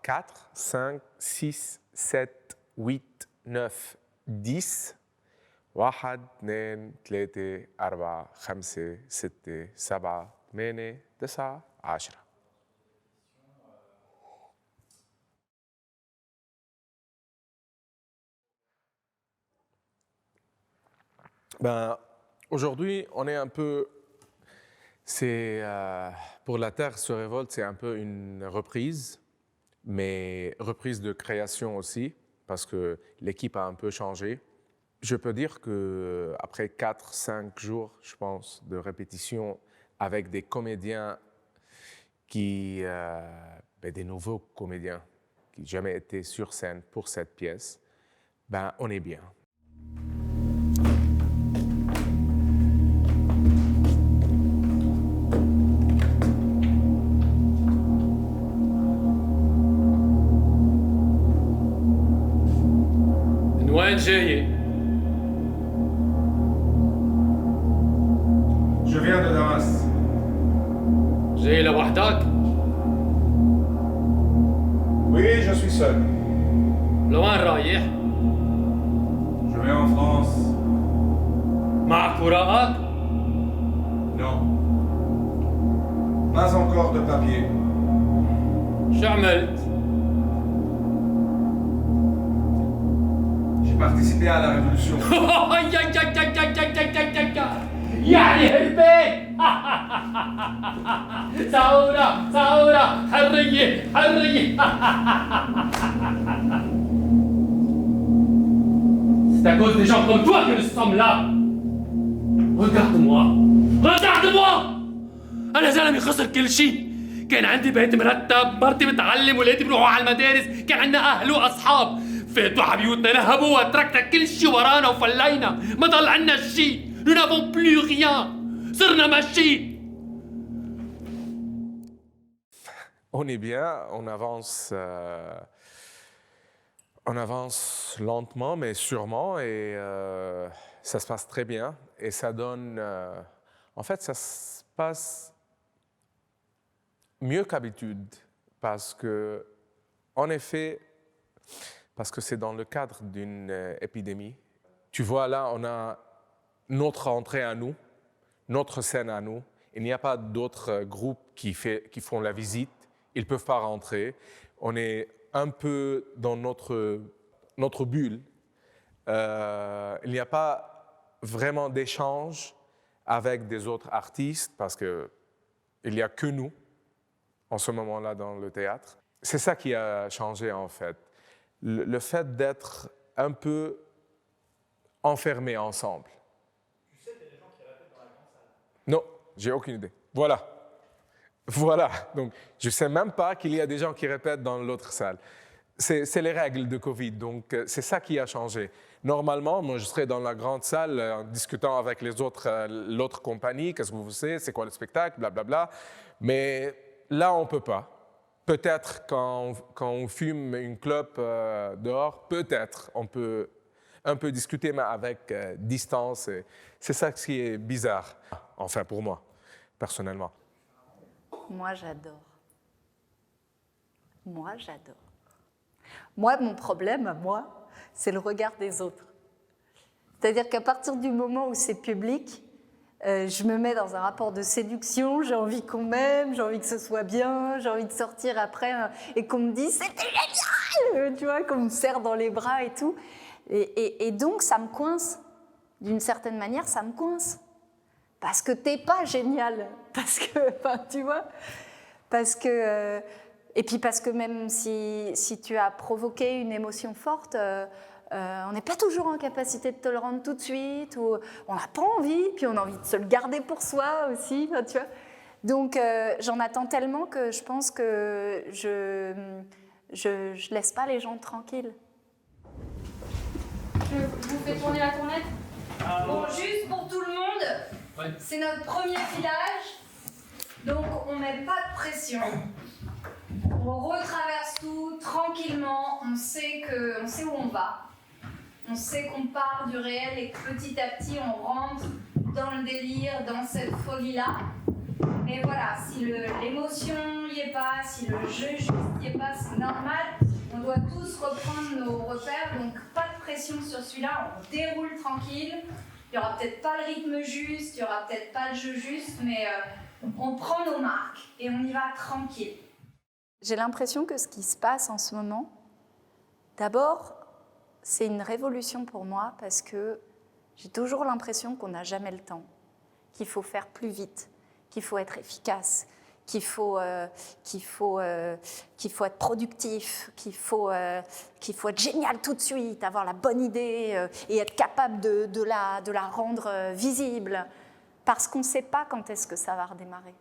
4, 5, 6, 7, 8, 9, 10. 1 2 3 4 5 6 7 8 9 10. Aujourd'hui, on est un peu... pour la Terre se révolte, c'est un peu une reprise, mais reprise de création aussi, parce que l'équipe a un peu changé. Je peux dire qu'après 4-5 jours, je pense, de répétition avec des comédiens des nouveaux comédiens qui n'ont jamais été sur scène pour cette pièce, on est bien. وين جاي؟ Je viens de Damas. جاي لوحدك؟ Oui, je suis seul. لوين رايح؟ Je vais en France. معك وراءك؟ Non. Pas encore de papier. شو عملت؟ J'ai participé à la révolution. يعني هربت ثورة ثورة حرية حرية C'est à cause des gens comme toi que nous sommes là. Regarde-moi regarde-moi أنا زلمة خسر كل شيء. كان عندي بيت مرتب، مرتي بتعلم، ولادي بيروحوا على المدارس، كان عندنا أهل وأصحاب. فاتوا على بيوتنا نهبوا وتركنا كل شيء ورانا وفلينا، ما ضل عنا شيء. Nous n'avons plus rien. صرنا ماشي. On est bien, on avance lentement mais sûrement et ça se passe très bien et ça donne... en fait, ça se passe mieux qu'habitude parce que, en effet, parce que c'est dans le cadre d'une épidémie. Tu vois, là, on a notre entrée à nous, notre scène à nous. Il n'y a pas d'autres groupes qui font la visite. Ils ne peuvent pas rentrer. On est un peu dans notre bulle. Il n'y a pas vraiment d'échange avec des autres artistes parce qu'il n'y a que nous en ce moment-là dans le théâtre. C'est ça qui a changé en fait. Le fait d'être un peu enfermés ensemble. Tu sais qu'il y a des gens qui répètent dans la grande salle? Non, j'ai aucune idée. Voilà. Donc, je ne sais même pas qu'il y a des gens qui répètent dans l'autre salle. C'est les règles de Covid, donc c'est ça qui a changé. Normalement, moi, je serais dans la grande salle en discutant avec l'autre compagnie, qu'est-ce que vous savez, c'est quoi le spectacle, blablabla. Mais là, on ne peut pas. Peut-être quand on fume une clope dehors, peut-être on peut un peu discuter, mais avec distance. C'est ça qui est bizarre, enfin pour moi, personnellement. Moi, j'adore. Moi, mon problème, moi, c'est le regard des autres. C'est-à-dire qu'à partir du moment où c'est public, je me mets dans un rapport de séduction, j'ai envie qu'on m'aime, j'ai envie que ce soit bien, j'ai envie de sortir après et qu'on me dise « c'était génial !» tu vois, qu'on me serre dans les bras et tout. Et donc, ça me coince. D'une certaine manière, ça me coince. Parce que t'es pas génial. Parce que, enfin, tu vois, parce que... et puis parce que même si tu as provoqué une émotion forte, on n'est pas toujours en capacité de te le rendre tout de suite, ou on n'a pas envie, puis on a envie de se le garder pour soi aussi, tu vois. Donc j'en attends tellement que je pense que je laisse pas les gens tranquilles. Je vous fais tourner la tournette. Bon, juste pour tout le monde, c'est notre premier filage, donc on met pas de pression. On retraverse tout tranquillement, on sait où on va. On sait qu'on part du réel et que petit à petit on rentre dans le délire, dans cette folie-là. Mais voilà, si l'émotion n'y est pas, si le jeu juste n'y est pas, c'est normal. On doit tous reprendre nos repères, donc pas de pression sur celui-là, on déroule tranquille. Il n'y aura peut-être pas le rythme juste, il n'y aura peut-être pas le jeu juste, mais on prend nos marques et on y va tranquille. J'ai l'impression que ce qui se passe en ce moment, d'abord, c'est une révolution pour moi parce que j'ai toujours l'impression qu'on n'a jamais le temps, qu'il faut faire plus vite, qu'il faut être efficace, qu'il faut être productif, qu'il faut être génial tout de suite, avoir la bonne idée et être capable de la rendre visible. Parce qu'on ne sait pas quand est-ce que ça va redémarrer.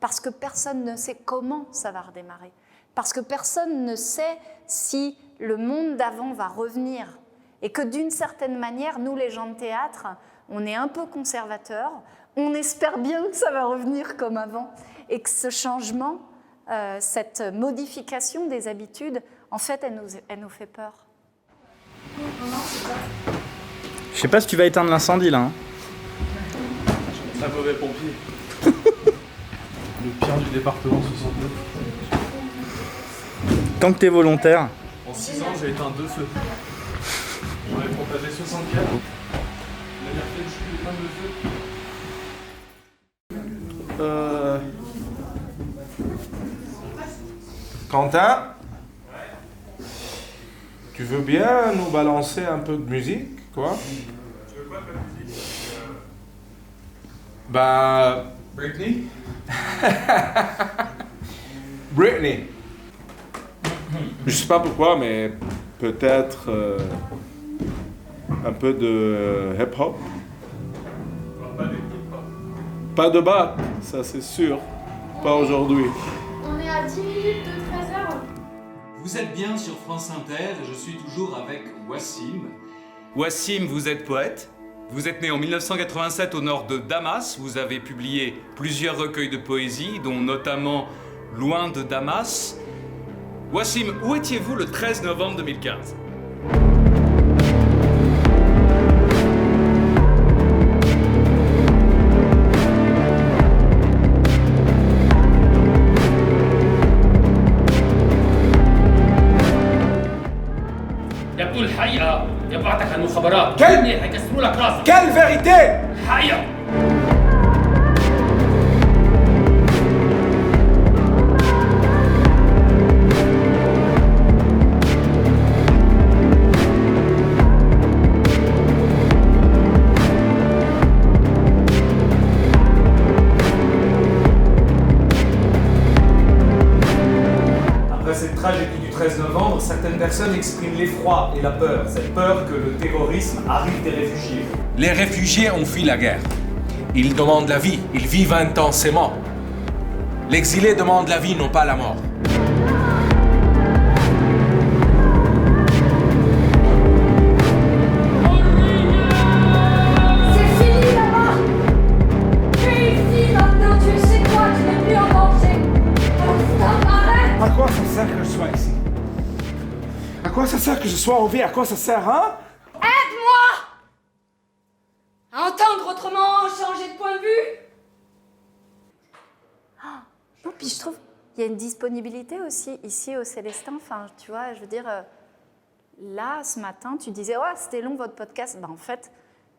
Parce que personne ne sait comment ça va redémarrer. Parce que personne ne sait si le monde d'avant va revenir. Et que d'une certaine manière, nous les gens de théâtre, on est un peu conservateurs, on espère bien que ça va revenir comme avant. Et que ce changement, cette modification des habitudes, en fait, elle nous fait peur. Je sais pas si tu vas éteindre l'incendie là. Hein. Un mauvais pompier. Le pire du département 62. Tant que t'es volontaire. En 6 ans, j'ai éteint 2 feux. J'en ai propagé 64. La vérité, je suis éteint 2 feux. Quentin, tu veux bien nous balancer un peu de musique, quoi? Tu veux quoi de musique Bah, Britney? Britney. Je sais pas pourquoi, mais peut-être un peu de hip-hop. Pas de hip-hop. Pas de bac, ça c'est sûr. Pas aujourd'hui. On est à 10 minutes de 13h. Vous êtes bien sur France Inter, je suis toujours avec Wassim. Wassim, vous êtes poète. Vous êtes né en 1987 au nord de Damas. Vous avez publié plusieurs recueils de poésie, dont notamment Loin de Damas. Wassim, où étiez-vous le 13 novembre 2015 ? يبدو الحقيقة يبعتك عن المخابرات. هيكسروا لك راسك. Quelle vérité! الحقيقة. Après cette tragédie du 13 novembre, certaines personnes expriment l'effroi et la peur. Cette peur que le terrorisme arrive des réfugiés. Les réfugiés ont fui la guerre. Ils demandent la vie, ils vivent intensément. L'exilé demande la vie, non pas la mort. C'est fini là-bas. Tu es ici maintenant, tu sais quoi, tu n'es plus en danger. Alors stop, arrête. À quoi ça sert que je sois ici? À quoi ça sert que je sois en vie? À quoi ça sert, hein? Aide-moi à entendre autrement, changer de point de vue. Non, puis je trouve qu'il y a une disponibilité aussi ici au Célestin. Enfin, tu vois, je veux dire, là, ce matin, tu disais, ouais, c'était long votre podcast. Ben, en fait,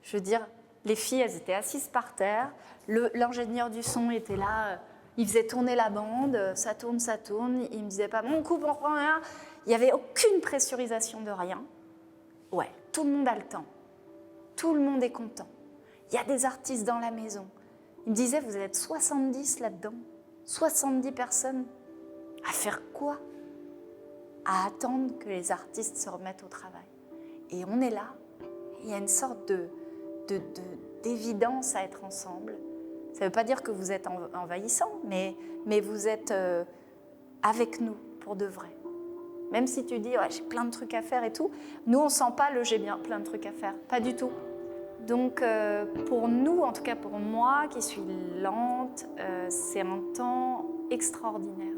je veux dire, les filles, elles étaient assises par terre. L'ingénieur du son était là, il faisait tourner la bande, ça tourne, ça tourne. Il me disait pas, bon, on coupe, on reprend rien. Il n'y avait aucune pressurisation de rien. Ouais, tout le monde a le temps. Tout le monde est content. Il y a des artistes dans la maison. Il me disait, vous êtes 70 là-dedans. 70 personnes. À faire quoi? À attendre que les artistes se remettent au travail. Et on est là. Il y a une sorte d'évidence à être ensemble. Ça ne veut pas dire que vous êtes envahissant, mais vous êtes avec nous pour de vrai. Même si tu dis, ouais, j'ai plein de trucs à faire et tout, nous, on ne sent pas le j'ai bien plein de trucs à faire. Pas du tout. Donc, pour nous, en tout cas pour moi, qui suis lente, c'est un temps extraordinaire.